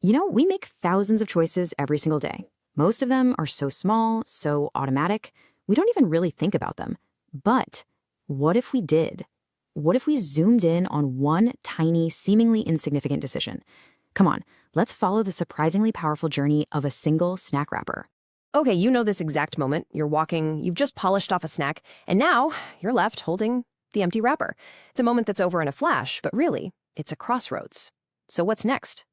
We make thousands of choices every single day. Most of them are so small, so automatic, we don't even really think about them. But what if we did? What if we zoomed in on one tiny, seemingly insignificant decision? Come on, let's follow the surprisingly powerful journey of a single snack wrapper. Okay, you know this exact moment. You're walking, you've just polished off a snack, and now you're left holding the empty wrapper. It's a moment that's over in a flash, but really, it's a crossroads. So what's next?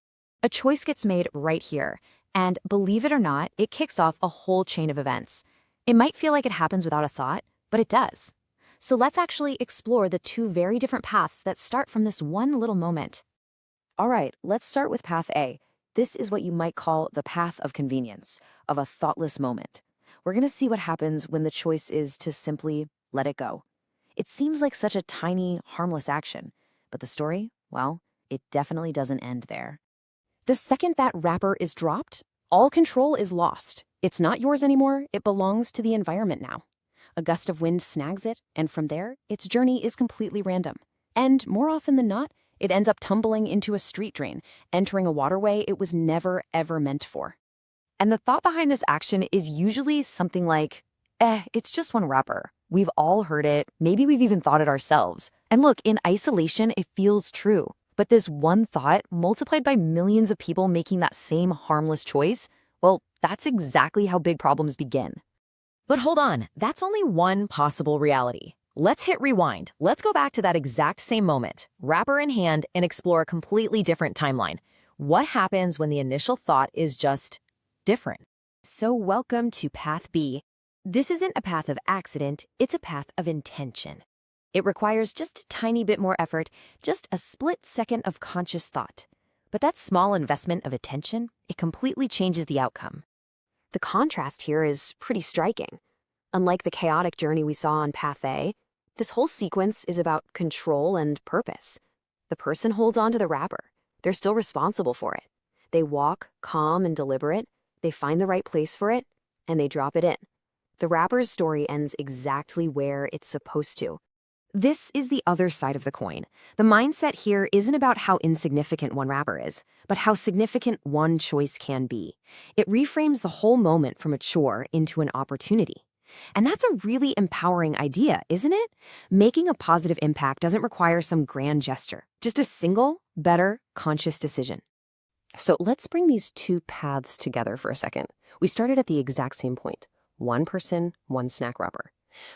A choice gets made right here, and believe it or not, it kicks off a whole chain of events. It might feel like it happens without a thought, but it does. So let's actually explore the two very different paths that start from this one little moment. All right, let's start with path A. This is what you might call the path of convenience, of a thoughtless moment. We're going to see what happens when the choice is to simply let it go. It seems like such a tiny, harmless action, but the story, well, it definitely doesn't end there. The second that wrapper is dropped, all control is lost. It's not yours anymore, it belongs to the environment now. A gust of wind snags it, and from there, its journey is completely random. And more often than not, it ends up tumbling into a street drain, entering a waterway it was never, ever meant for. And the thought behind this action is usually something like, it's just one wrapper. We've all heard it, maybe we've even thought it ourselves. And look, in isolation, it feels true. But this one thought, multiplied by millions of people making that same harmless choice, well, that's exactly how big problems begin. But hold on, that's only one possible reality. Let's hit rewind. Let's go back to that exact same moment, wrapper in hand, and explore a completely different timeline. What happens when the initial thought is just different? So welcome to path B. This isn't a path of accident, it's a path of intention. It requires just a tiny bit more effort, just a split second of conscious thought. But that small investment of attention, it completely changes the outcome. The contrast here is pretty striking. Unlike the chaotic journey we saw on path A, this whole sequence is about control and purpose. The person holds onto the wrapper. They're still responsible for it. They walk, calm and deliberate, they find the right place for it, and they drop it in. The wrapper's story ends exactly where it's supposed to. This is the other side of the coin. The mindset here isn't about how insignificant one wrapper is, but how significant one choice can be. It reframes the whole moment from a chore into an opportunity. And that's a really empowering idea, isn't it? Making a positive impact doesn't require some grand gesture, just a single, better, conscious decision. So let's bring these two paths together for a second. We started at the exact same point. One person, one snack wrapper.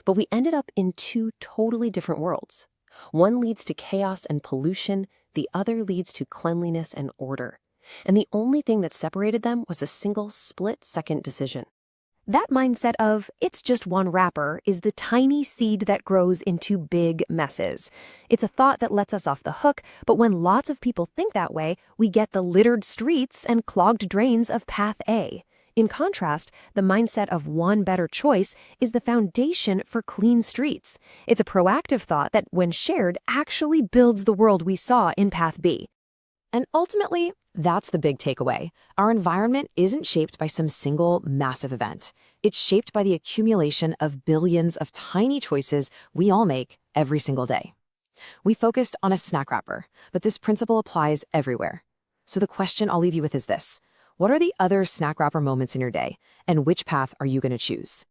But we ended up in two totally different worlds. One leads to chaos and pollution, the other leads to cleanliness and order. And the only thing that separated them was a single split-second decision. That mindset of, it's just one wrapper, is the tiny seed that grows into big messes. It's a thought that lets us off the hook, but when lots of people think that way, we get the littered streets and clogged drains of path A. In contrast, the mindset of one better choice is the foundation for clean streets. It's a proactive thought that, when shared, actually builds the world we saw in path B. And ultimately, that's the big takeaway. Our environment isn't shaped by some single massive event. It's shaped by the accumulation of billions of tiny choices we all make every single day. We focused on a snack wrapper, but this principle applies everywhere. So the question I'll leave you with is this: what are the other snack wrapper moments in your day, and which path are you going to choose?